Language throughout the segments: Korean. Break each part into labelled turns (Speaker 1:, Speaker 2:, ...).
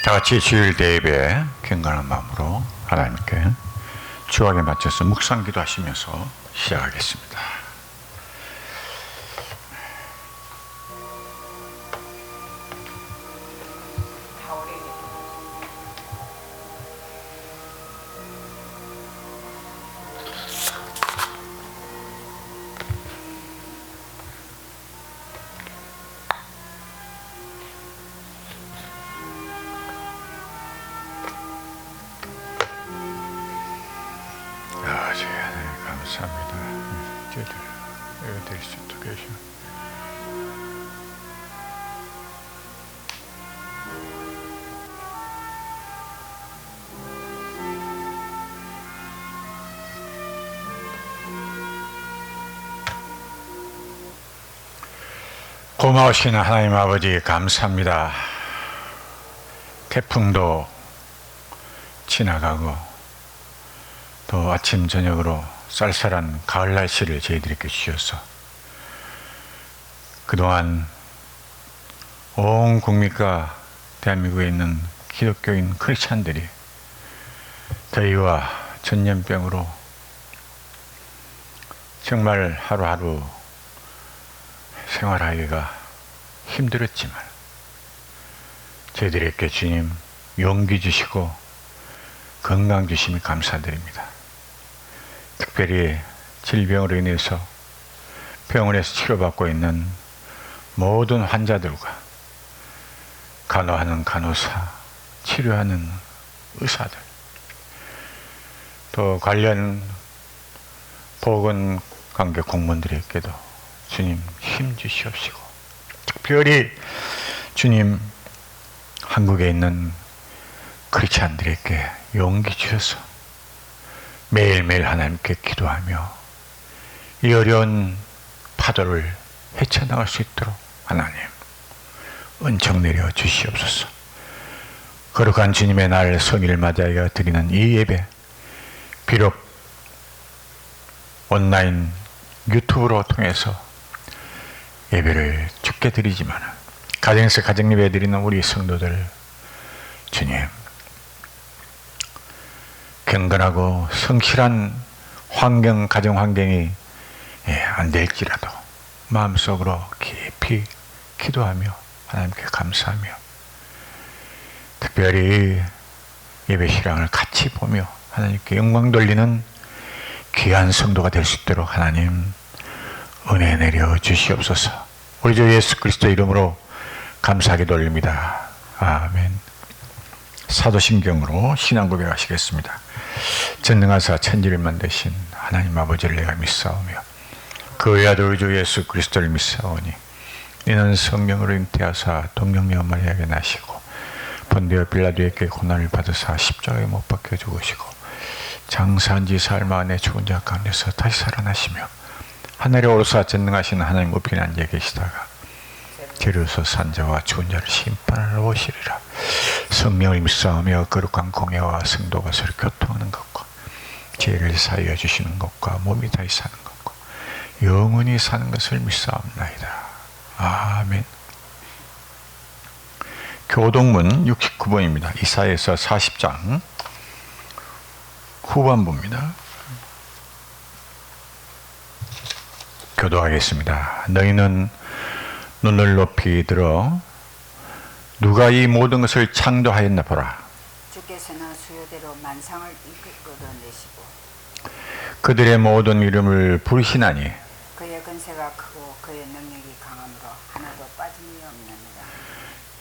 Speaker 1: 다 같이 주일 대예배 경건한 마음으로 하나님께 주악에 맞춰서 묵상 기도하시면서 시작하겠습니다. 감사합니다. 저희들 여기 될 수 있도록 해주시면. 고마우신 하나님 아버지 감사합니다. 태풍도 지나가고 또 아침 저녁으로 쌀쌀한 가을 날씨를 저희들에게 주셔서 그동안 온 국민과 대한민국에 있는 기독교인 크리스찬들이 더위와 전염병으로 정말 하루하루 생활하기가 힘들었지만 저희들에게 주님 용기 주시고 건강 주심이 감사드립니다. 특별히 질병으로 인해서 병원에서 치료받고 있는 모든 환자들과 간호하는 간호사, 치료하는 의사들, 또 관련 보건관계 공무원들에게도 주님 힘 주시옵시고, 특별히 주님 한국에 있는 크리스찬들에게 용기 주셔서 매일매일 하나님께 기도하며 이 어려운 파도를 헤쳐나갈 수 있도록 하나님 은총 내려 주시옵소서. 거룩한 주님의 날 성일을 맞이하여 드리는 이 예배, 비록 온라인 유튜브로 통해서 예배를 주께 드리지만 가정에서 가정 예배 드리는 우리 성도들 주님 경건하고 성실한 환경, 가정 환경이 안 될지라도 마음속으로 깊이 기도하며 하나님께 감사하며 특별히 예배 실황을 같이 보며 하나님께 영광 돌리는 귀한 성도가 될 수 있도록 하나님 은혜 내려 주시옵소서. 우리 주 예수 그리스도 이름으로 감사하게 돌립니다. 아멘. 사도신경으로 신앙 고백하시겠습니다. 전능하사 천지를 만드신 하나님 아버지를 내가 믿사오며 그 외아들 주 예수 그리스도를 믿사오니 이는 성령으로 잉태하사 동정녀 마리아에게 나시고 본디오 빌라도에게 고난을 받으사 십자가에 못 박혀 죽으시고 장사한 지 사흘 만에 죽은 자 가운데서 다시 살아나시며 하늘에 오르사 전능하신 하나님 우편에 앉아 계시다가 죄로서 산 자와 죽은 자를 심판하러 오시리라. 성령을 믿사오며 거룩한 공예와 성도가 서로 교통하는 것과 죄를 사하여 주시는 것과 몸이 다시 사는 것과 영원히 사는 것을 믿사옵나이다. 아멘. 교동문 69번입니다. 이사야서 40장 후반부입니다. 교도하겠습니다. 너희는 눈을 높이 들어 누가 이 모든 것을 창조하였나 보라.
Speaker 2: 주께서는 수요대로 만상을 이끌어내시고
Speaker 1: 그들의 모든 이름을 부르시나니
Speaker 2: 그의 권세가 크고 그의 능력이 강함으로 하나도 빠짐이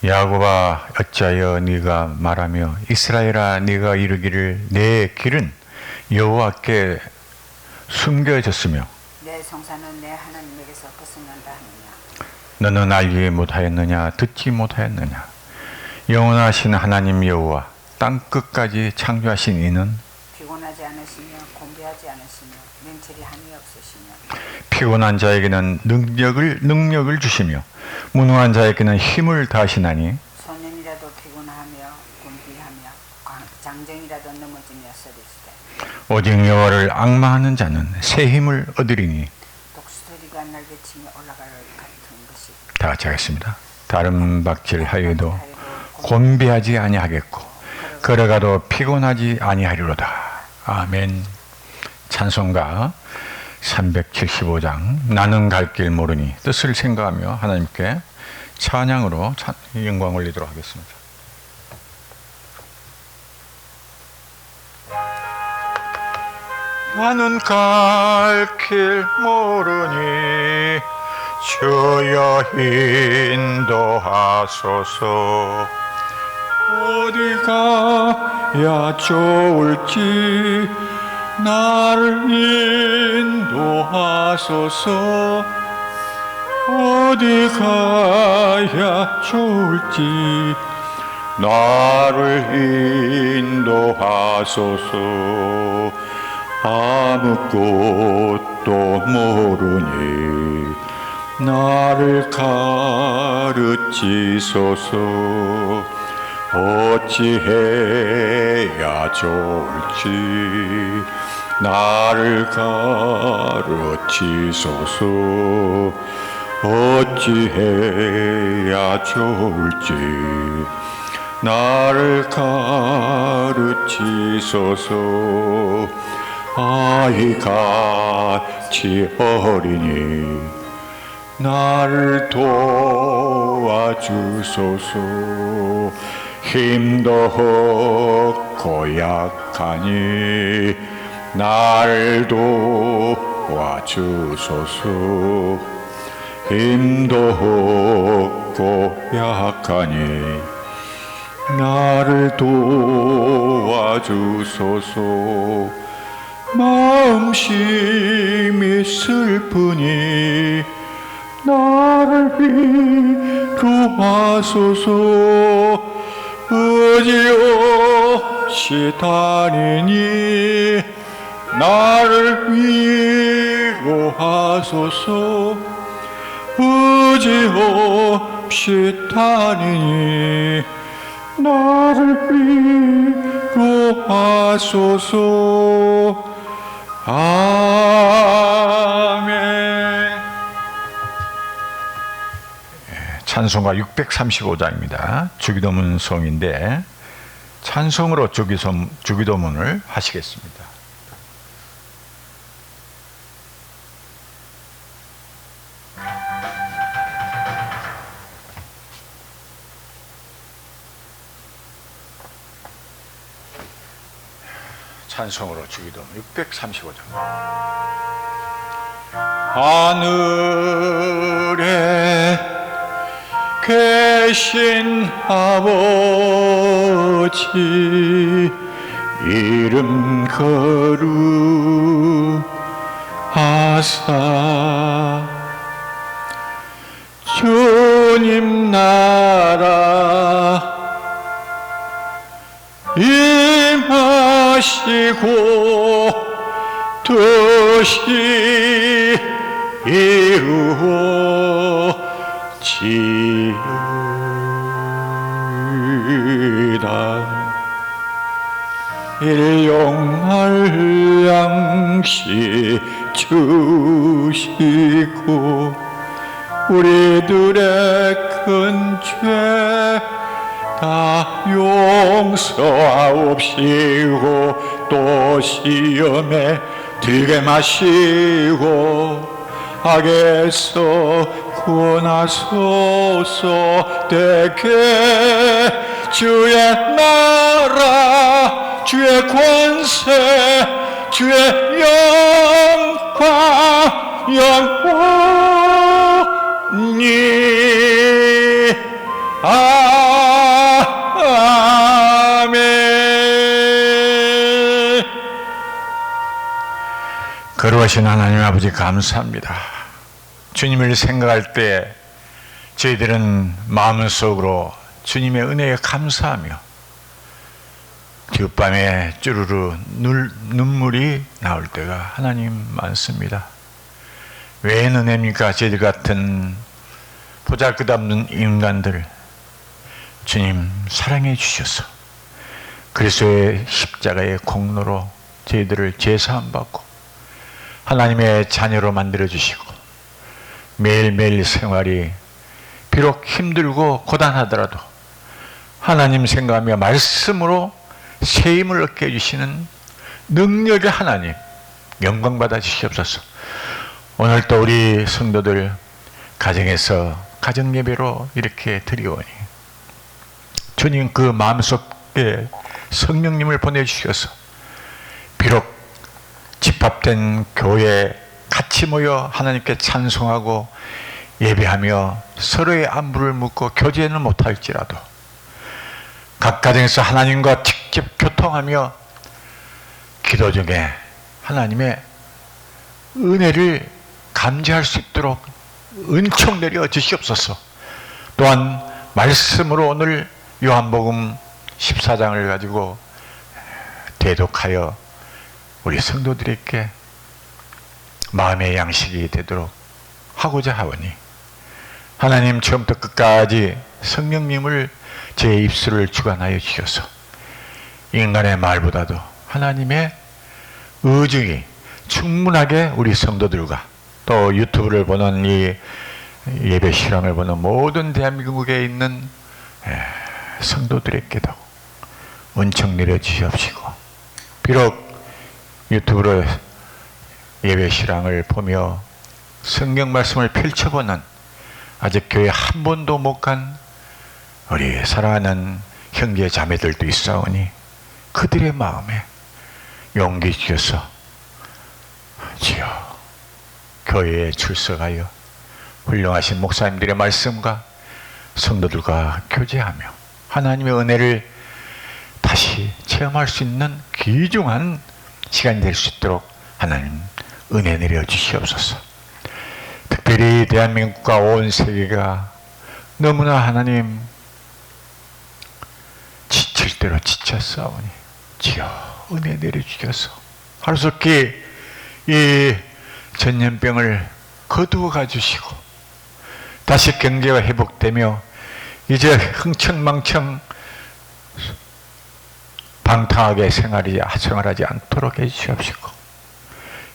Speaker 2: 없느니라.
Speaker 1: 야곱아 어찌하여 네가 말하며 이스라엘아 네가 이르기를 내 길은 여호와께 숨겨졌으며
Speaker 2: 내 성사는 내 하나님에게서 벗어난다 하느냐.
Speaker 1: 너는 알지 못하였느냐 듣지 못하였느냐. 영원하신 하나님 여호와 땅 끝까지 창조하신 이는
Speaker 2: 피곤하지 않으시며 공부하지 않으시며 명철이 한이 없으시며
Speaker 1: 피곤한 자에게는 능력을 주시며 무능한 자에게는 힘을 다하시나니
Speaker 2: 소년이라도 피곤하며 곤비하며 장정이라도 넘어지며 쓰리시되
Speaker 1: 오직 여호와를 앙망하는 자는 새 힘을 얻으리니.
Speaker 2: 독수리가 날개치며 올라갈 같은 것이
Speaker 1: 다 같이 하겠습니다. 다른 박질하여도 곤비하지 아니하겠고 걸어가도 피곤하지 아니하리로다. 아멘. 찬송가 375장 나는 갈 길 모르니 뜻을 생각하며 하나님께 찬양으로 영광 올리도록 하겠습니다. 나는 갈 길 모르니 주여 인도하소서. 어디 가야 좋을지 나를 인도하소서. 어디 가야 좋을지 나를 인도하소서. 아무것도 모르니 나를 가르치소서. 어찌해야 좋을지 나를 가르치소서. 어찌해야 좋을지 나를 가르치소서. 아이같이 어리니 나를 도와주소서. 힘도 없고 약하니 나를 도와주소서. 힘도 없고 약하니 나를 도와주소서. 마음심이 슬프니 나를 위로하소서. 의지없이 다니니 나를 위로하소서. 의지없이 다니니 나를 위로하소서. 아멘. 찬송가 635장입니다. 주기도문성인데 찬송으로 주기도문을 하시겠습니다. 찬송으로 주기도문 635장. 하늘에 계신 아버지 이름 거룩하사 주님 나라 임하시고 뜻이 이루어지이다. 일용할 양식 주시고 우리들의 큰 죄 다 용서하옵시고 또 시험에 들게 마시고 악에서 구원하소서. 대개 주의 나라 주의 권세 주의 영광 영원히 아멘. 거룩하신 하나님 아버지 감사합니다. 주님을 생각할 때 저희들은 마음속으로 주님의 은혜에 감사하며 뒷밤에 쭈루루 눈물이 나올 때가 하나님 많습니다. 왜 은혜입니까? 저희들 같은 보잘것없는 인간들 주님 사랑해 주셔서 그리스도의 십자가의 공로로 저희들을 제사함 받고 하나님의 자녀로 만들어 주시고 매일매일 생활이 비록 힘들고 고단하더라도 하나님 생각하며 말씀으로 새 힘을 얻게 해주시는 능력의 하나님, 영광 받아 주시옵소서. 오늘 또 우리 성도들 가정에서 가정예배로 이렇게 드리오니 주님 그 마음속에 성령님을 보내주셔서 비록 집합된 교회에 같이 모여 하나님께 찬송하고 예배하며 서로의 안부를 묻고 교제는 못할지라도 각 가정에서 하나님과 직접 교통하며 기도 중에 하나님의 은혜를 감지할 수 있도록 은총 내려 주시옵소서. 또한 말씀으로 오늘 요한복음 14장을 가지고 대독하여 우리 성도들에게 마음의 양식이 되도록 하고자 하오니 하나님 처음부터 끝까지 성령님을 제 입술을 주관하여 주셔서 인간의 말보다도 하나님의 의중이 충분하게 우리 성도들과 또 유튜브를 보는 이 예배 실황을 보는 모든 대한민국에 있는 성도들에게도 은총 내려 주시옵시고, 비록 유튜브로 예배 실황을 보며 성경 말씀을 펼쳐보는 아직 교회 한 번도 못 간 우리 사랑하는 형제 자매들도 있사오니 그들의 마음에 용기 주셔서 주여 교회에 출석하여 훌륭하신 목사님들의 말씀과 성도들과 교제하며 하나님의 은혜를 다시 체험할 수 있는 귀중한 시간이 될 수 있도록 하나님 은혜 내려 주시옵소서. 특별히 대한민국과 온 세계가 너무나 하나님 지칠 대로 지쳤사오니 주여 은혜 내려 주셔서 하루속히 이 전염병을 거두어 가주시고 다시 경제가 회복되며 이제 흥청망청 방탕하게 생활하지 않도록 해주시옵시고,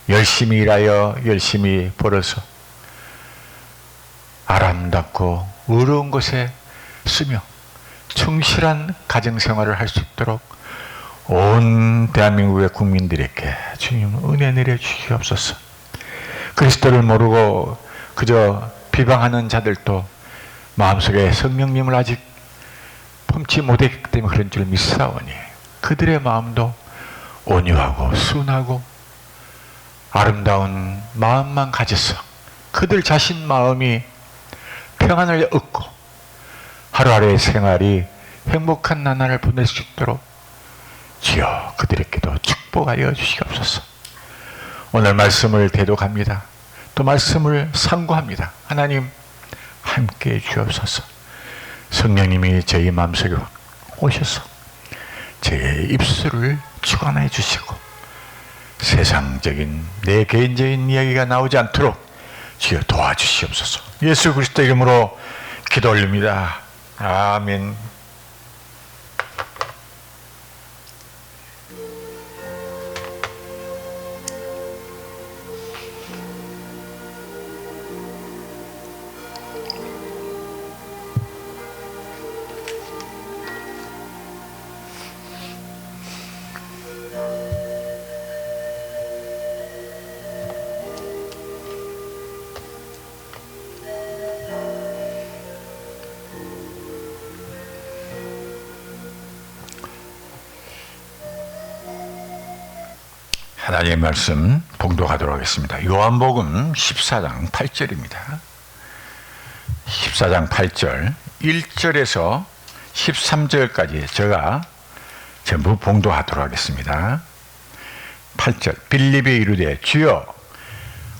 Speaker 1: 열심히 일하여 열심히 벌어서 아름답고 의로운 곳에 쓰며 충실한 가정생활을 할 수 있도록 온 대한민국의 국민들에게 주님 은혜 내려 주시옵소서. 그리스도를 모르고 그저 비방하는 자들도 마음속에 성령님을 아직 품지 못했기 때문에 그런 줄 믿사오니 그들의 마음도 온유하고 순하고 아름다운 마음만 가져서 그들 자신 마음이 평안을 얻고 하루하루의 생활이 행복한 나날을 보낼 수 있도록 주여 그들에게도 축복하여 주시옵소서. 오늘 말씀을 대독합니다. 또 말씀을 상고합니다. 하나님 함께해 주옵소서. 성령님이 저희 마음속에 오셔서 제 입술을 주관해 주시고 세상적인 내 개인적인 이야기가 나오지 않도록 주여 도와주시옵소서. 예수 그리스도 이름으로 기도 올립니다. 아멘. 하나님의 말씀 봉독하도록 하겠습니다. 요한복음 14장 8절입니다. 14장 8절 1절에서 13절까지 제가 전부 봉독하도록 하겠습니다. 8절 빌립이 이르되 주여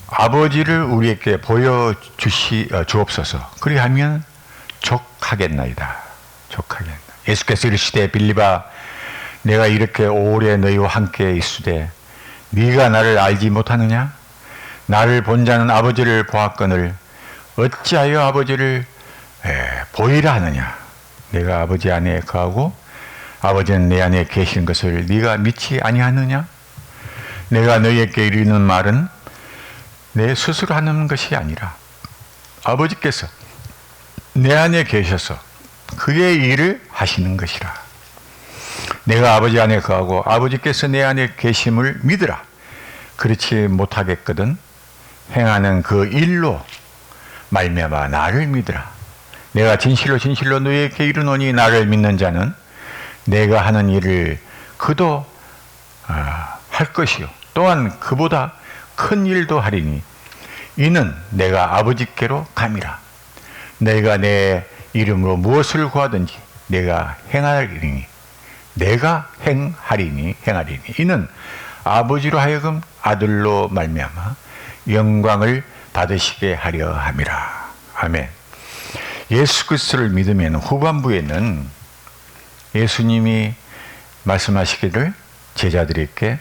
Speaker 1: 아버지를 우리에게 보여주옵소서. 그리하면 족하겠나이다. 족하겠나. 예수께서 이르시되 빌립아 내가 이렇게 오래 너희와 함께 있으되 네가 나를 알지 못하느냐? 나를 본 자는 아버지를 보았거늘 어찌하여 아버지를 보이라 하느냐? 내가 아버지 안에 거하고 아버지는 내 안에 계신 것을 네가 믿지 아니하느냐? 내가 너희에게 이르는 말은 내 스스로 하는 것이 아니라 아버지께서 내 안에 계셔서 그의 일을 하시는 것이라. 내가 아버지 안에 거하고 아버지께서 내 안에 계심을 믿으라. 그렇지 못하겠거든 행하는 그 일로 말미암아 나를 믿으라. 내가 진실로 진실로 너희에게 이르노니 나를 믿는 자는 내가 하는 일을 그도 할 것이요 또한 그보다 큰 일도 하리니 이는 내가 아버지께로 감이라. 내가 내 이름으로 무엇을 구하든지 내가 행하리니 이는 아버지로 하여금 아들로 말미암아 영광을 받으시게 하려 함이라. 아멘. 예수 그리스도를 믿으면 후반부에는 예수님이 말씀하시기를 제자들에게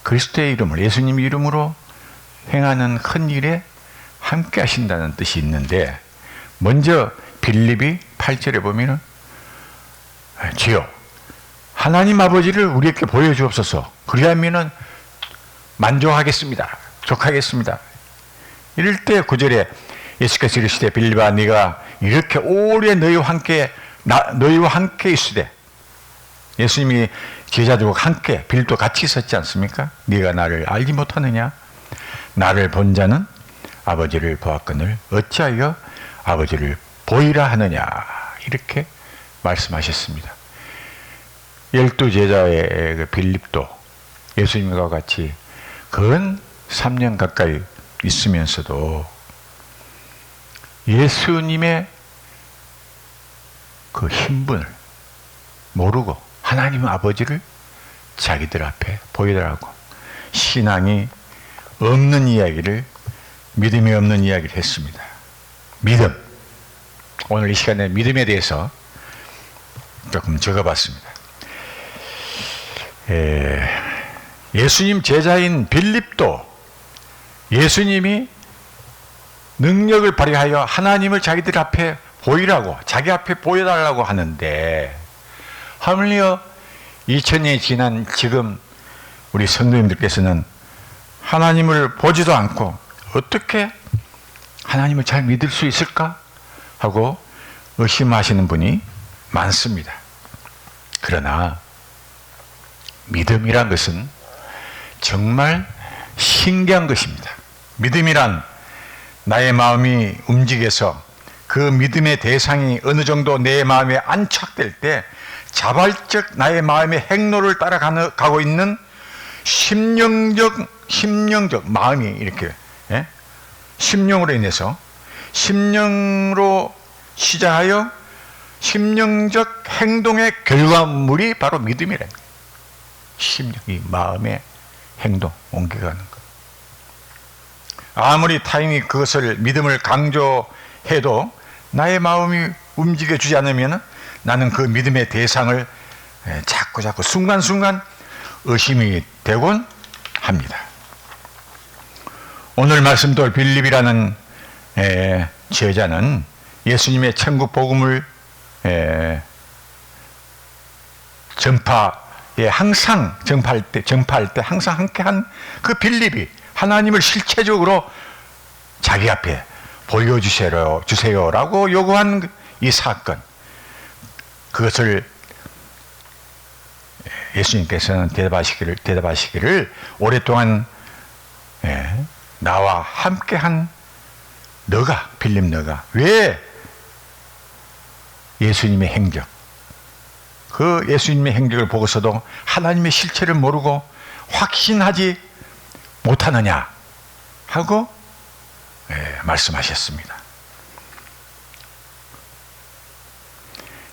Speaker 1: 그리스도의 이름을 예수님 이름으로 행하는 큰 일에 함께 하신다는 뜻이 있는데 먼저 빌립이 8절에 보면은 주여 하나님 아버지를 우리에게 보여주옵소서. 그리하면은 만족하겠습니다. 족하겠습니다. 이럴 때 9절에 예수께서 이르시되 빌립아 네가 이렇게 오래 너희와 함께 있으되 예수님이 제자들과 함께 빌립도 같이 있었지 않습니까? 네가 나를 알지 못하느냐? 나를 본 자는 아버지를 보았거늘 어찌하여 아버지를 보이라 하느냐? 이렇게 말씀하셨습니다. 12제자의 그 빌립도 예수님과 같이 근 3년 가까이 있으면서도 예수님의 그 신분을 모르고 하나님 아버지를 자기들 앞에 보이더라고. 신앙이 없는 이야기를, 믿음이 없는 이야기를 했습니다. 믿음. 오늘 이 시간에 믿음에 대해서 조금 적어봤습니다. 예수님 제자인 빌립도 예수님이 능력을 발휘하여 하나님을 자기들 앞에 보이라고, 자기 앞에 보여달라고 하는데 하물며 2000년이 지난 지금 우리 성도님들께서는 하나님을 보지도 않고 어떻게 하나님을 잘 믿을 수 있을까 하고 의심하시는 분이 많습니다. 그러나 믿음이란 것은 정말 신기한 것입니다. 믿음이란 나의 마음이 움직여서 그 믿음의 대상이 어느 정도 내 마음에 안착될 때 자발적 나의 마음의 행로를 따라가고 있는 심령적 마음이 이렇게 심령으로 인해서 심령으로 시작하여 심령적 행동의 결과물이 바로 믿음이랍니다. 심령이 마음의 행동 옮겨가는 것. 아무리 타인이 그것을 믿음을 강조해도 나의 마음이 움직여주지 않으면 나는 그 믿음의 대상을 자꾸 순간순간 의심이 되곤 합니다. 오늘 말씀드릴 빌립이라는 제자는 예수님의 천국 복음을 전파할 때 항상 함께한 그 빌립이 하나님을 실체적으로 자기 앞에 보여주세요라고 요구한 이 사건, 그것을 예수님께서는 대답하시기를 오랫동안 나와 함께한 빌립 너가 왜 예수님의 행적, 그 예수님의 행적을 보고서도 하나님의 실체를 모르고 확신하지 못하느냐 하고 말씀하셨습니다.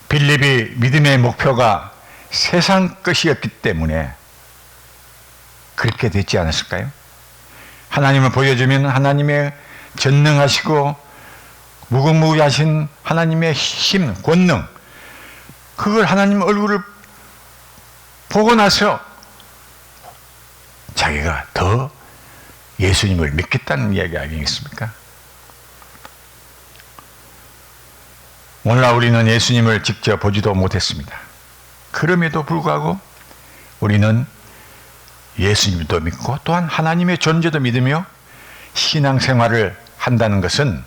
Speaker 1: 빌립이 믿음의 목표가 세상 것이었기 때문에 그렇게 됐지 않았을까요? 하나님을 보여주면 하나님의 전능하시고 무궁무진하신 하나님의 힘, 권능, 그걸 하나님 얼굴을 보고 나서 자기가 더 예수님을 믿겠다는 이야기 아니겠습니까? 오늘날 우리는 예수님을 직접 보지도 못했습니다. 그럼에도 불구하고 우리는 예수님도 믿고 또한 하나님의 존재도 믿으며 신앙생활을 한다는 것은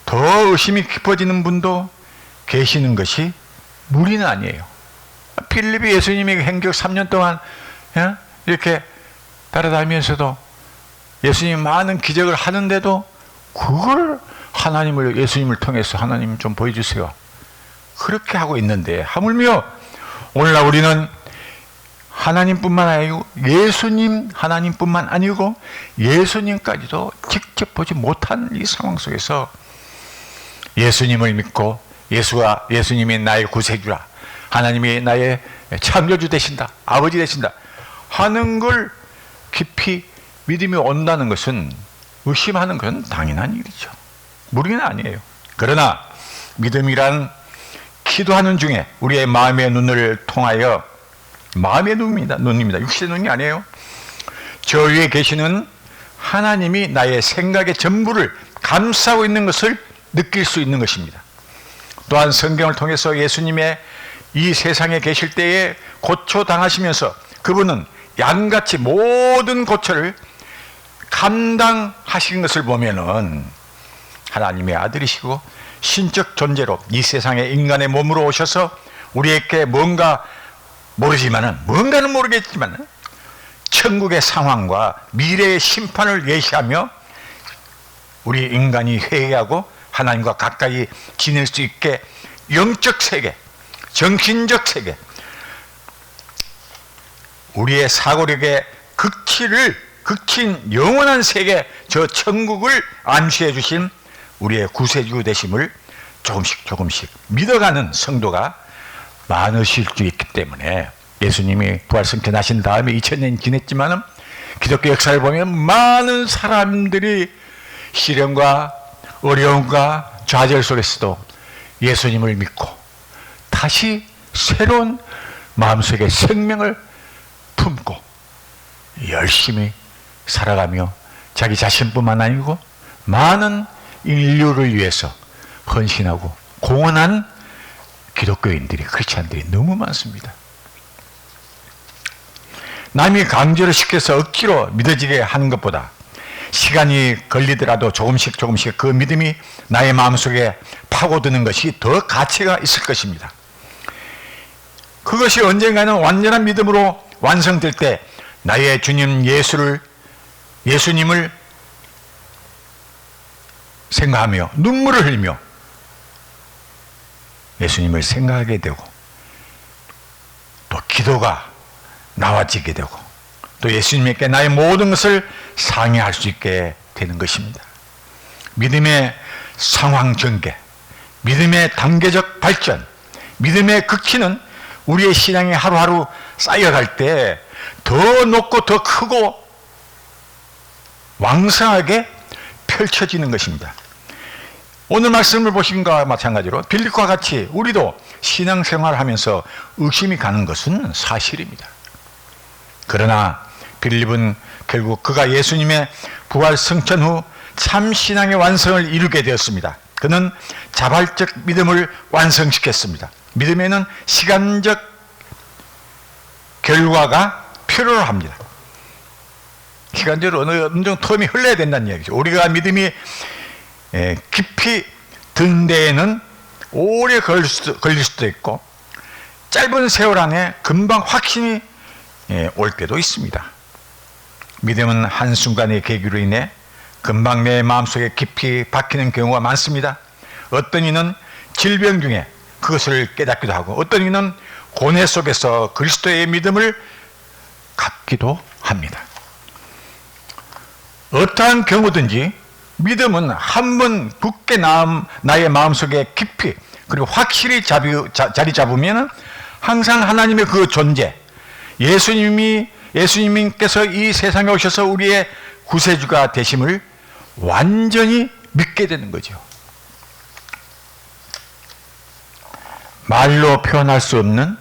Speaker 1: 더 의심이 깊어지는 분도 계시는 것이 무리는 아니에요. 빌립이 예수님이 행적 3년 동안 이렇게 따라다니면서도 예수님이 많은 기적을 하는데도 그걸 예수님을 통해서 하나님 좀 보여주세요, 그렇게 하고 있는데, 하물며 오늘날 우리는 하나님뿐만 아니고 하나님뿐만 아니고 예수님까지도 직접 보지 못한 이 상황 속에서 예수님을 믿고 예수님이 나의 구세주라, 하나님이 나의 창조주 되신다, 아버지 되신다 하는 걸 깊이 믿음이 온다는 것은, 의심하는 것은 당연한 일이죠. 무리는 아니에요. 그러나 믿음이란 기도하는 중에 우리의 마음의 눈을 통하여, 마음의 눈입니다. 육신의 눈이 아니에요. 저 위에 계시는 하나님이 나의 생각의 전부를 감싸고 있는 것을 느낄 수 있는 것입니다. 또한 성경을 통해서 예수님의 이 세상에 계실 때에 고초 당하시면서 그분은 양같이 모든 고초를 감당하신 것을 보면은 하나님의 아들이시고 신적 존재로 이 세상에 인간의 몸으로 오셔서 우리에게 뭔가는 모르겠지만 천국의 상황과 미래의 심판을 예시하며 우리 인간이 회개하고 하나님과 가까이 지낼 수 있게 영적 세계, 정신적 세계, 우리의 사고력의 극친 영원한 세계, 저 천국을 암시해 주신 우리의 구세주 되심을 조금씩 믿어가는 성도가 많으실 수 있기 때문에, 예수님이 부활승천하신 다음에 2000년 지냈지만은 기독교 역사를 보면 많은 사람들이 시련과 어려움과 좌절 속에서도 예수님을 믿고 다시 새로운 마음속에 생명을 품고 열심히 살아가며 자기 자신뿐만 아니고 많은 인류를 위해서 헌신하고 공헌한 기독교인들이, 크리스찬들이 너무 많습니다. 남이 강제로 시켜서 억지로 믿어지게 하는 것보다 시간이 걸리더라도 조금씩 그 믿음이 나의 마음속에 파고드는 것이 더 가치가 있을 것입니다. 그것이 언젠가는 완전한 믿음으로 완성될 때 나의 주님 예수님을 생각하며 눈물을 흘리며 예수님을 생각하게 되고, 또 기도가 나와지게 되고, 또 예수님께 나의 모든 것을 상의할 수 있게 되는 것입니다. 믿음의 상황 전개, 믿음의 단계적 발전, 믿음의 극치는 우리의 신앙이 하루하루 쌓여갈 때 더 높고 더 크고 왕성하게 펼쳐지는 것입니다. 오늘 말씀을 보신 것과 마찬가지로 빌립과 같이 우리도 신앙생활을 하면서 의심이 가는 것은 사실입니다. 그러나 빌립은 결국 그가 예수님의 부활 승천 후 참 신앙의 완성을 이루게 되었습니다. 그는 자발적 믿음을 완성시켰습니다. 믿음에는 시간적 결과가 필요로 합니다. 시간적으로 어느 정도 텀이 흘러야 된다는 얘기죠. 우리가 믿음이 깊이 든 데에는 오래 걸릴 수도 있고, 짧은 세월 안에 금방 확신이 올 때도 있습니다. 믿음은 한순간의 계기로 인해 금방 내 마음속에 깊이 박히는 경우가 많습니다. 어떤 이는 질병 중에 그것을 깨닫기도 하고, 어떤 이는 고뇌 속에서 그리스도의 믿음을 갖기도 합니다. 어떠한 경우든지 믿음은 한 번 굳게 나의 마음속에 깊이 그리고 확실히 자리 잡으면 항상 하나님의 그 존재, 예수님께서 이 세상에 오셔서 우리의 구세주가 되심을 완전히 믿게 되는 거죠. 말로 표현할 수 없는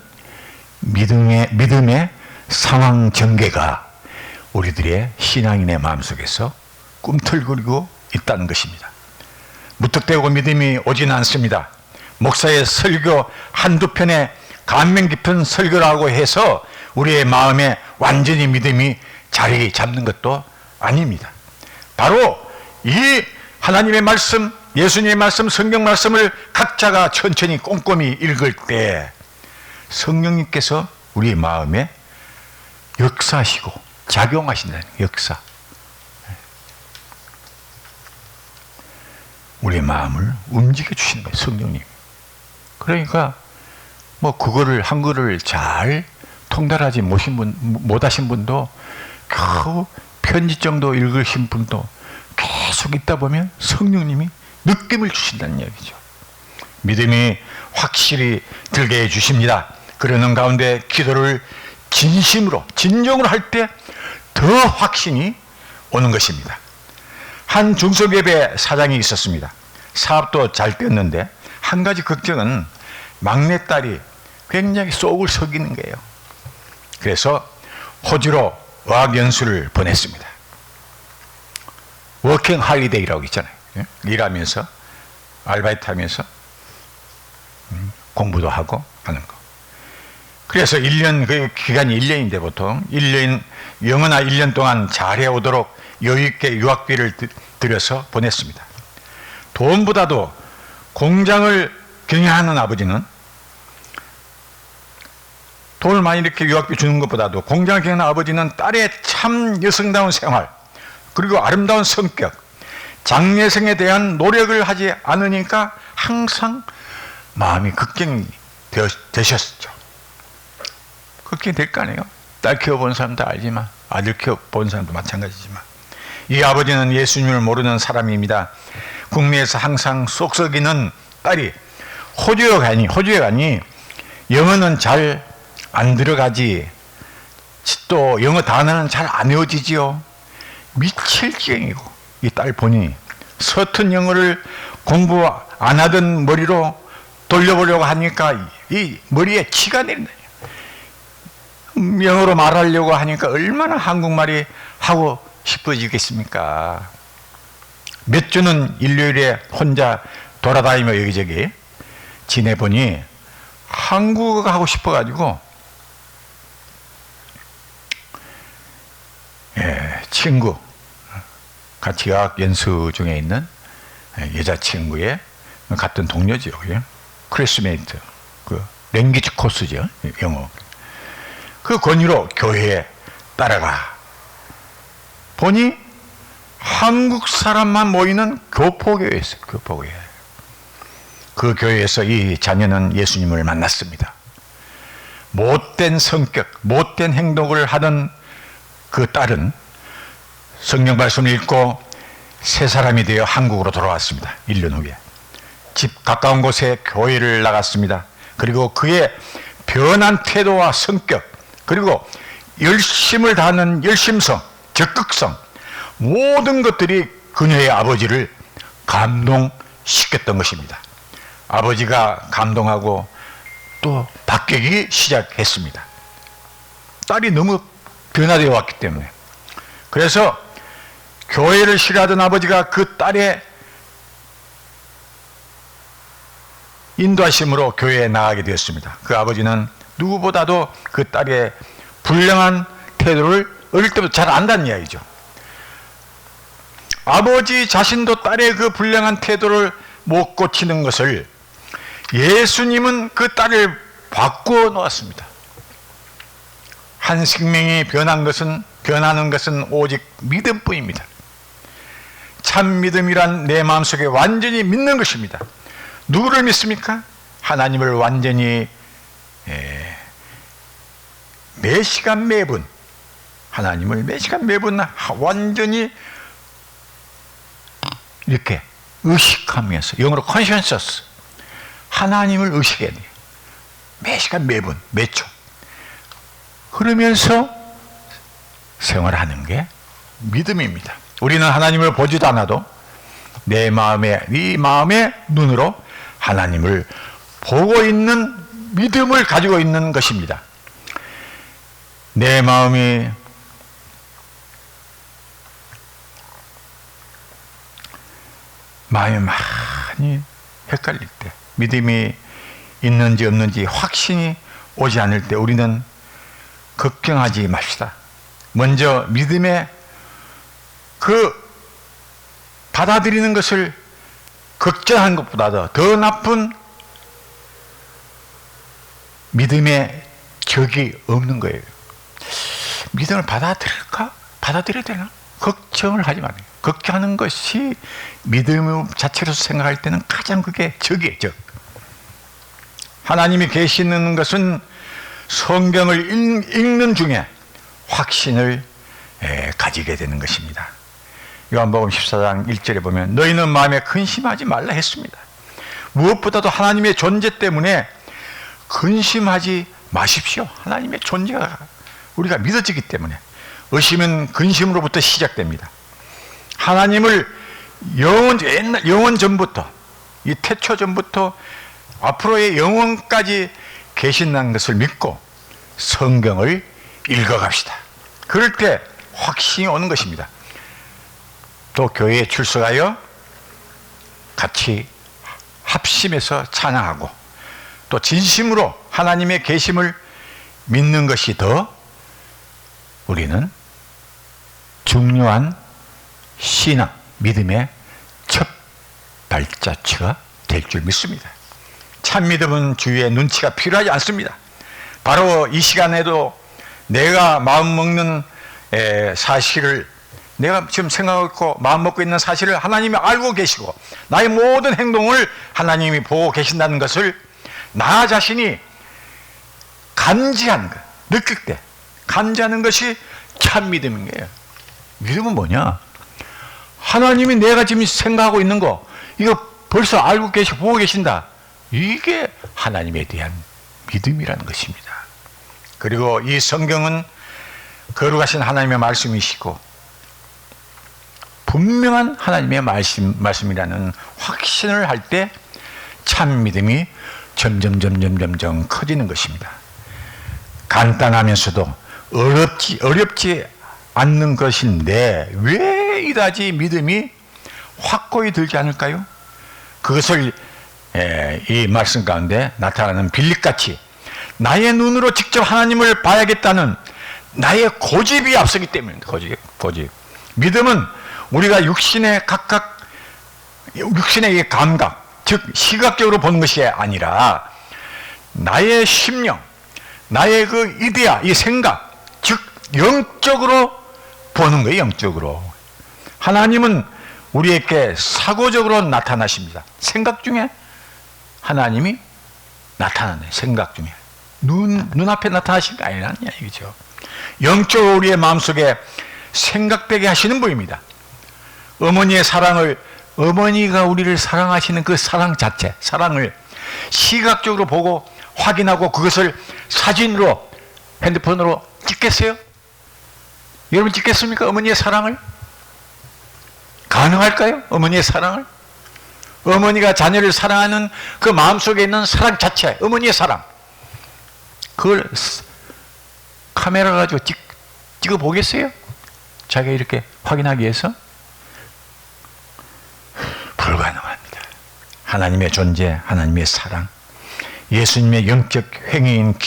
Speaker 1: 믿음의 상황 전개가 우리들의 신앙인의 마음속에서 꿈틀거리고 있다는 것입니다. 무턱대고 믿음이 오지는 않습니다. 목사의 설교 한두 편에 감명 깊은 설교라고 해서 우리의 마음에 완전히 믿음이 자리 잡는 것도 아닙니다. 바로 이 하나님의 말씀, 예수님의 말씀, 성경 말씀을 각자가 천천히 꼼꼼히 읽을 때 성령님께서 우리 마음에 역사하시고 작용하신다는 역사. 우리 마음을 움직여 주시는 거예요, 성령님. 그러니까 뭐 그거를 한글을 잘 통달하지 못하신 분도 겨우 편지 정도 읽으신 분도 계속 있다 보면 성령님이 느낌을 주신다는 얘기죠. 믿음이 확실히 들게 해 주십니다. 그러는 가운데 기도를 진심으로 진정으로 할 때 더 확신이 오는 것입니다. 한 중소기업의 사장이 있었습니다. 사업도 잘 됐는데 한 가지 걱정은 막내딸이 굉장히 속을 썩이는 거예요. 그래서 호주로 어학연수를 보냈습니다. 워킹 할리데이라고 있잖아요. 일하면서 알바이트 하면서 공부도 하고 하는 거. 그래서 1년, 그 기간이 1년인데 보통 1년, 영어나 1년 동안 잘해오도록 여유있게 유학비를 들여서 보냈습니다. 돈보다도 공장을 경영하는 아버지는 돈을 많이 이렇게 유학비 주는 것보다도 공장을 경영하는 아버지는 딸의 참 여성다운 생활, 그리고 아름다운 성격, 장래생에 대한 노력을 하지 않으니까 항상 마음이 걱정이 되셨죠. 걱정이 될 거 아니에요. 딸 키워본 사람도 알지만, 아들 키워본 사람도 마찬가지지만, 이 아버지는 예수님을 모르는 사람입니다. 국내에서 항상 쏙썩이는 딸이 호주에 가니 영어는 잘 안 들어가지, 또 영어 단어는 잘 안 외워지지요. 미칠경이고, 이 딸 보니 서툰 영어를 공부 안 하던 머리로 돌려보려고 하니까 이 머리에 치가 내린다. 영어로 말하려고 하니까 얼마나 한국말이 하고 싶어지겠습니까? 몇 주는 일요일에 혼자 돌아다니며 여기저기 지내보니 한국어가 하고 싶어가지고 친구, 같이 어학 연수 중에 있는 여자친구의 같은 동료죠. 클래스메이트, 그 랭귀지 코스죠, 영어. 그 권유로 교회에 따라가 보니 한국 사람만 모이는 교포교회였어요. 교포교회. 그 교회에서 이 자녀는 예수님을 만났습니다. 못된 성격, 못된 행동을 하던 그 딸은 성경 말씀을 읽고 새 사람이 되어 한국으로 돌아왔습니다. 1년 후에. 집 가까운 곳에 교회를 나갔습니다. 그리고 그의 변한 태도와 성격, 그리고 열심을 다하는 열심성, 적극성, 모든 것들이 그녀의 아버지를 감동시켰던 것입니다. 아버지가 감동하고 또 바뀌기 시작했습니다. 딸이 너무 변화되어 왔기 때문에. 그래서 교회를 싫어하던 아버지가 그 딸의 인도하심으로 교회에 나가게 되었습니다. 그 아버지는 누구보다도 그 딸의 불량한 태도를 어릴 때부터 잘 안다는 이야기죠. 아버지 자신도 딸의 그 불량한 태도를 못 고치는 것을 예수님은 그 딸을 바꾸어 놓았습니다. 한 생명이 변하는 것은 오직 믿음뿐입니다. 참 믿음이란 내 마음속에 완전히 믿는 것입니다. 누구를 믿습니까? 하나님을 완전히 매 시간 매분, 하나님을 매 시간 매분 완전히 이렇게 의식하면서, 영어로 conscious, 하나님을 의식해야 돼요. 매 시간 매분, 매초. 그러면서 생활하는 게 믿음입니다. 우리는 하나님을 보지도 않아도 내 마음에, 네 마음의 눈으로 하나님을 보고 있는 믿음을 가지고 있는 것입니다. 내 마음이 많이 헷갈릴 때, 믿음이 있는지 없는지 확신이 오지 않을 때 우리는 걱정하지 맙시다. 먼저 믿음의 그 받아들이는 것을 걱정하는 것보다도 더 나쁜 믿음의 적이 없는 거예요. 믿음을 받아들일까? 받아들여야 되나? 걱정을 하지 말아요. 걱정하는 것이 믿음 자체로 생각할 때는 가장 그게 적이에요, 적. 하나님이 계시는 것은 성경을 읽는 중에 확신을 가지게 되는 것입니다. 요한복음 14장 1절에 보면 너희는 마음에 근심하지 말라 했습니다. 무엇보다도 하나님의 존재 때문에 근심하지 마십시오. 하나님의 존재가 우리가 믿어지기 때문에. 의심은 근심으로부터 시작됩니다. 하나님을 영원 전부터, 이 태초 전부터 앞으로의 영원까지 계신다는 것을 믿고 성경을 읽어갑시다. 그럴 때 확신이 오는 것입니다. 또 교회에 출석하여 같이 합심해서 찬양하고 또 진심으로 하나님의 계심을 믿는 것이 더 우리는 중요한 신앙, 믿음의 첫 발자취가 될 줄 믿습니다. 참 믿음은 주위의 눈치가 필요하지 않습니다. 바로 이 시간에도 내가 마음 먹는 사실을, 내가 지금 생각하고 마음 먹고 있는 사실을 하나님이 알고 계시고 나의 모든 행동을 하나님이 보고 계신다는 것을 나 자신이 감지하는 것, 느낄 때 감지하는 것이 참 믿음인 거예요. 믿음은 뭐냐? 하나님이 내가 지금 생각하고 있는 거 이거 벌써 알고 계시고 보고 계신다. 이게 하나님에 대한 믿음이라는 것입니다. 그리고 이 성경은 거룩하신 하나님의 말씀이시고 분명한 하나님의 말씀이라는 확신을 할 때 참 믿음이 점점 커지는 것입니다. 간단하면서도 어렵지 않는 것인데 왜 이다지 믿음이 확고히 들지 않을까요? 그것을 이 말씀 가운데 나타나는 빌립같이 나의 눈으로 직접 하나님을 봐야겠다는 나의 고집이 앞서기 때문입니다. 고집. 믿음은 우리가 육신의 이 감각, 즉 시각적으로 보는 것이 아니라 나의 심령, 나의 그 이데아, 이 생각, 즉 영적으로 보는 거예요. 영적으로. 하나님은 우리에게 사고적으로 나타나십니다. 생각 중에 하나님이 나타나네. 생각 중에 눈앞에 나타나신 게 아니라는 얘기죠. 영적으로 우리의 마음속에 생각되게 하시는 분입니다. 어머니의 사랑을, 어머니가 우리를 사랑하시는 그 사랑 자체, 사랑을 시각적으로 보고 확인하고 그것을 사진으로, 핸드폰으로 찍겠어요? 여러분 찍겠습니까? 어머니의 사랑을? 가능할까요? 어머니의 사랑을? 어머니가 자녀를 사랑하는 그 마음속에 있는 사랑 자체, 어머니의 사랑, 그걸 카메라 가지고 찍어 보겠어요? 자기가 이렇게 확인하기 위해서? 불가능합니다. 하나님의 존재, 하나님의 사랑, 예수님의 영적 행위인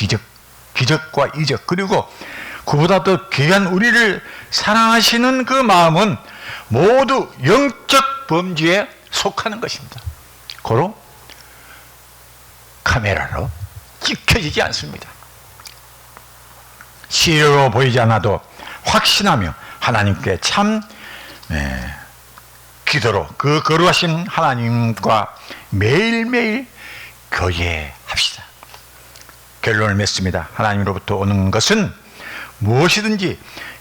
Speaker 1: 기적과 이적, 그리고 그보다 더 귀한 우리를 사랑하시는 그 마음은 모두 영적 범주에 속하는 것입니다. 고로 카메라로 찍혀지지 않습니다. 시력으로 보이지 않아도 확신하며 하나님께 참 기도로 그 거룩하신 하나님과 매일매일 교제합시다. 결론을 맺습니다. 하나님으로부터 오는 것은 무엇이든지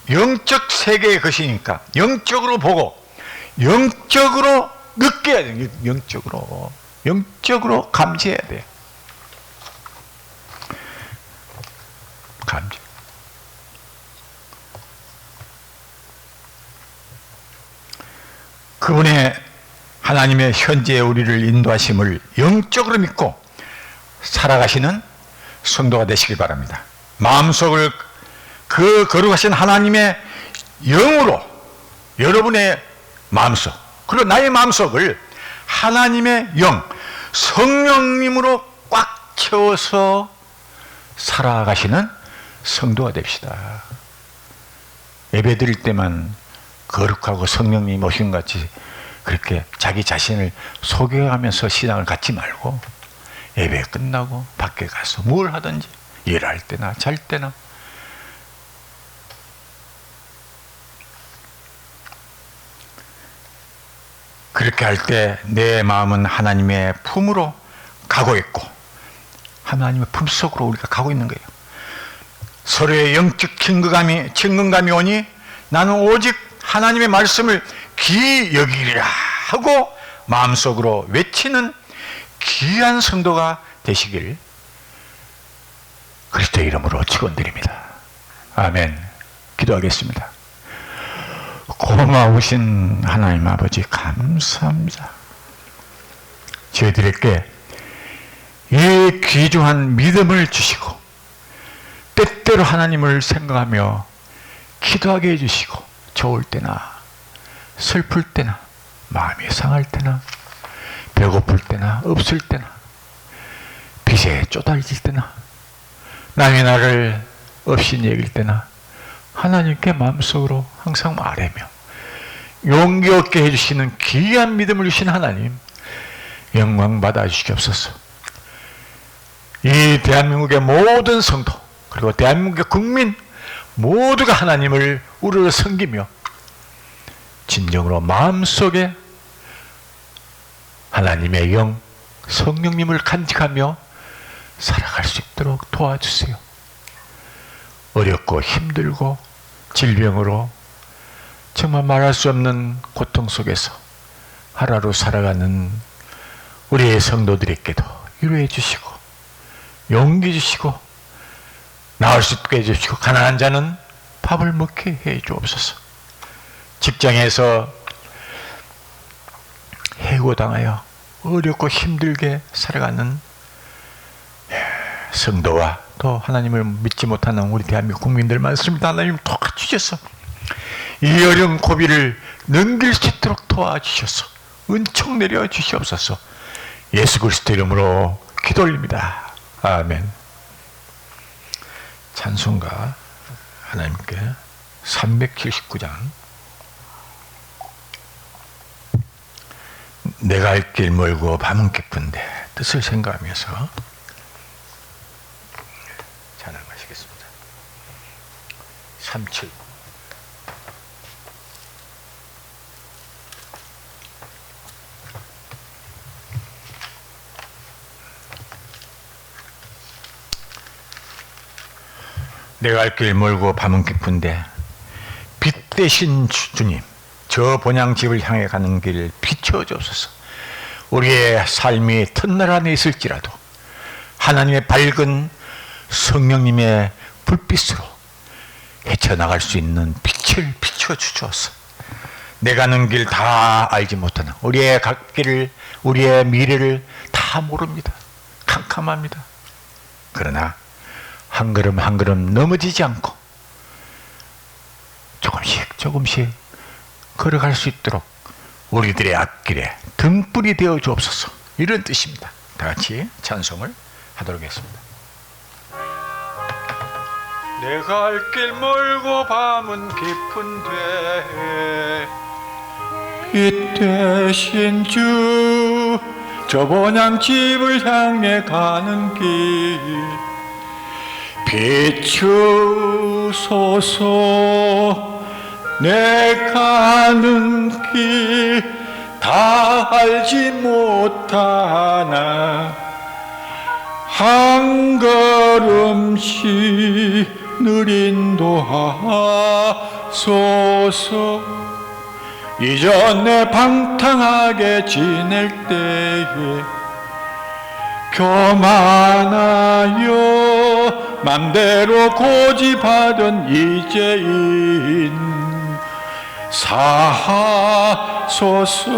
Speaker 1: 영적 세계의 것이니까 영적으로 보고 영적으로 느껴야 돼요. 영적으로 감지해야 돼요. 감지. 그분의 하나님의 현재 우리를 인도하심을 영적으로 믿고 살아가시는 성도가 되시길 바랍니다. 마음속을 그 거룩하신 하나님의 영으로 여러분의 마음속, 그리고 나의 마음속을 하나님의 영, 성령님으로 꽉 채워서 살아가시는 성도가 됩시다. 예배 드릴 때만 거룩하고 성령님 오신 것 같이 그렇게 자기 자신을 속여가면서 신앙을 갖지 말고 예배 끝나고 밖에 가서 뭘 하든지 일할 때나 잘 때나 그렇게 할 때 내 마음은 하나님의 품으로 가고 있고 하나님의 품속으로 우리가 가고 있는 거예요. 서로의 영적 친근감이 오니 나는 오직 하나님의 말씀을 귀히 여기리라 하고 마음속으로 외치는 귀한 성도가 되시길 그리스도의 이름으로 축원드립니다. 아멘. 기도하겠습니다. 고마우신 하나님 아버지 감사합니다. 저희들에게 이 귀중한 믿음을 주시고 때때로 하나님을 생각하며 기도하게 해주시고 좋을 때나 슬플 때나 마음이 상할 때나 배고플 때나 없을 때나 빚에 쪼달릴 때나 남이 나를 없이 여길 때나 하나님께 마음속으로 항상 말하며 용기 얻게 해주시는 귀한 믿음을 주신 하나님 영광 받아 주시옵소서. 이 대한민국의 모든 성도 그리고 대한민국의 국민 모두가 하나님을 우러러 섬기며 진정으로 마음속에 하나님의 영 성령님을 간직하며 살아갈 수 있도록 도와주세요. 어렵고 힘들고 질병으로 정말 말할 수 없는 고통 속에서 하루하루 살아가는 우리의 성도들에게도 위로해 주시고 용기 주시고 나을 수 있게 해주시고 가난한 자는 밥을 먹게 해 주옵소서. 직장에서 해고당하여 어렵고 힘들게 살아가는 성도와 또 하나님을 믿지 못하는 우리 대한민국 국민들 많습니다. 하나님 도와주셔서 이 어려운 고비를 넘길 수 있도록 도와주셔서 은총 내려 주시옵소서. 예수 그리스도 이름으로 기도 올립니다. 아멘. 찬송가 하나님께 379장 내가 갈 길 멀고 밤은 깊은데 뜻을 생각하면서 찬양하시겠습니다. 37 내가 갈 길 멀고 밤은 깊은데 빛 대신 주님 저 본향집을 향해 가는 길을 비춰주옵소서. 우리의 삶이 틈날 안에 있을지라도 하나님의 밝은 성령님의 불빛으로 헤쳐나갈 수 있는 빛을 비춰주셔서 내가 가는 길 다 알지 못하는 우리의 갈 길을 우리의 미래를 다 모릅니다. 캄캄합니다. 그러나 한 걸음 한 걸음 넘어지지 않고 조금씩 걸어갈 수 있도록 우리들의 앞길에 등불이 되어 주옵소서. 이런 뜻입니다. 다 같이 찬송을 하도록 하겠습니다. 내가 갈 길 멀고 밤은 깊은데 빛 대신 주 저 본향집을 향해 가는 길 비추소서. 내 가는 길 다 알지 못하나 한 걸음씩 늘 인도하소서. 이전에 방탕하게 지낼 때에 교만하여 맘대로 고집하던 이제인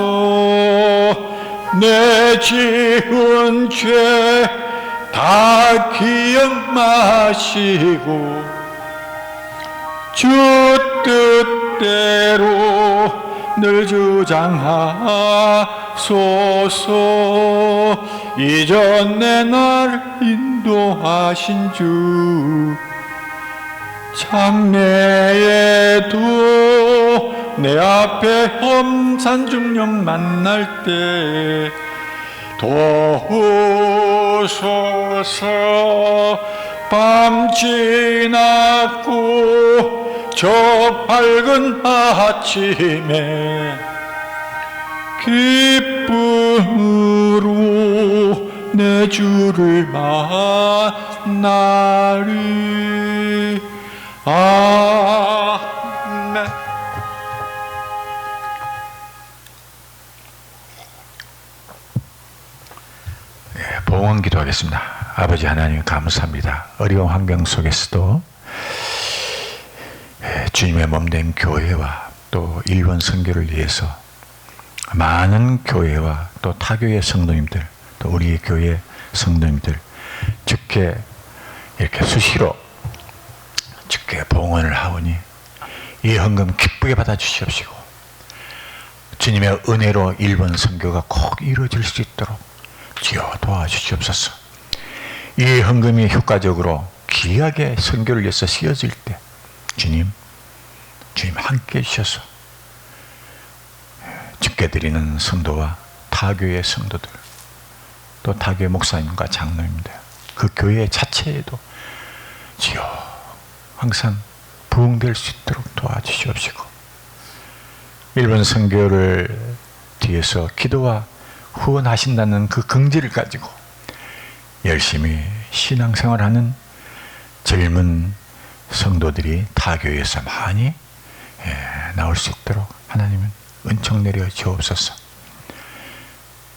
Speaker 1: 사하소서. 내 지은 죄 다 기억 마시고 주 뜻대로 늘 주장하소서. 이전에 날 인도하신 주 장래에도 내 앞에 험산중령 만날 때 도우소서. 밤 지났고 저 밝은 아침에 기쁨으로 내 주를 만나리. 아멘. 봉헌 기도하겠습니다. 아버지 하나님 감사합니다. 어려운 환경 속에서도 주님의 몸된 교회와 또 일본 선교를 위해서 많은 교회와 또 타교회 성도님들, 또 우리 교회 성도님들 주께 이렇게 수시로 주께 봉헌을 하오니 이 헌금 기쁘게 받아 주시옵시고 주님의 은혜로 일본 선교가 꼭 이루어질 수 있도록 주여 도와주시옵소서. 이 헌금이 효과적으로 귀하게 선교를 위해서 쓰여질 때 주님 함께 해주셔서 주께 드리는 성도와 타교의 성도들, 또 타교의 목사님과 장로님들, 그 교회 자체에도 주여 항상 부흥될 수 있도록 도와주시옵시고 일본 선교를 뒤에서 기도와 후원하신다는 그 긍지를 가지고 열심히 신앙생활하는 젊은 성도들이 타교에서 많이 나올 수 있도록 하나님은 은총 내려 주옵소서.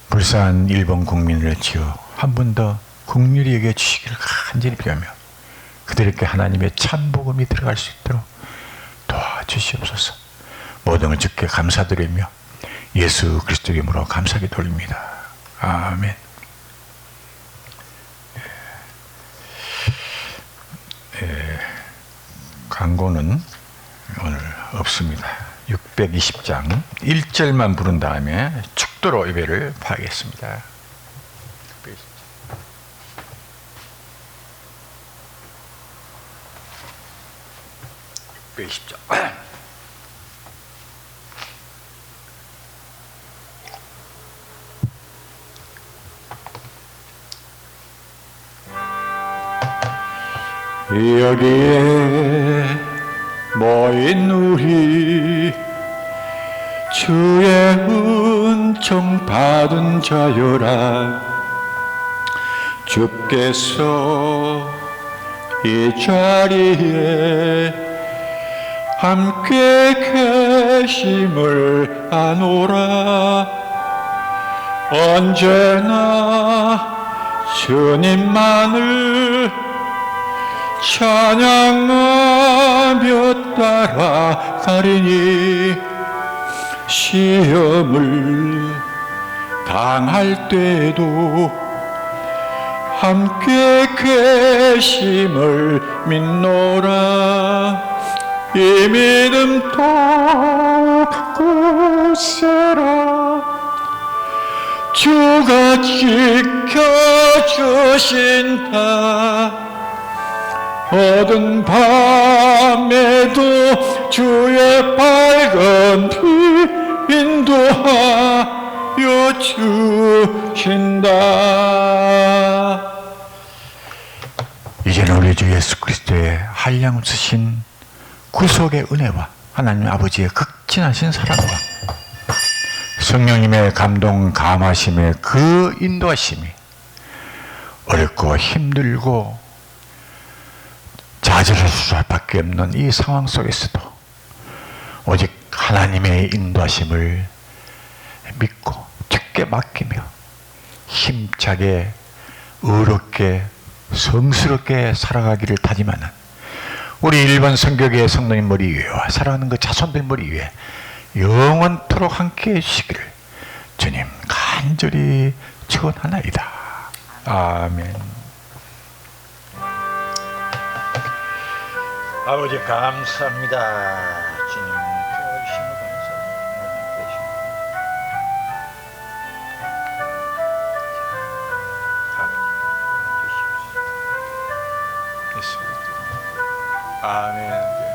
Speaker 1: 불쌍한 일본 국민을 지어 한 번 더 국률이 여겨 주시기를 간절히 비하며 그들에게 하나님의 참 복음이 들어갈 수 있도록 도와주시옵소서. 모든 걸 주께 감사드리며 예수 그리스도의 이름으로 감사하게 돌립니다. 아멘. 광고는 오늘 없습니다. 620장 1절만 부른 다음에 축도로 예배를 하겠습니다. 620장 여기에 모인 우리 주의 은총 받은 자여라. 주께서 이 자리에 함께 계심을 아노라. 언제나 주님만을 찬양하며 따라가리니 시험을 당할 때도 함께 계심을 믿노라. 이 믿음 굳세라. 주가 지켜주신다. 어두운 밤에도 주의 밝은 피 인도하여 주신다. 이제는 우리 주 예수 그리스도의 한량없으신 구속의 은혜와 하나님 아버지의 극진하신 사랑과 성령님의 감동 감하심의 그 인도하심이 어렵고 힘들고 좌절할 수밖에 없는 이 상황 속에서도 오직 하나님의 인도하심을 믿고 주께 맡기며 힘차게 의롭게 성스럽게 살아가기를 다짐하는 우리 일본 선교계의 성도님 머리 위에와 사랑하는 그 자손들 머리 위에 영원토록 함께 해주시기를 주님 간절히 축원하나이다. 아멘. 아버지 감사합니다. 주님 도와주시면 감사합니다. 아멘.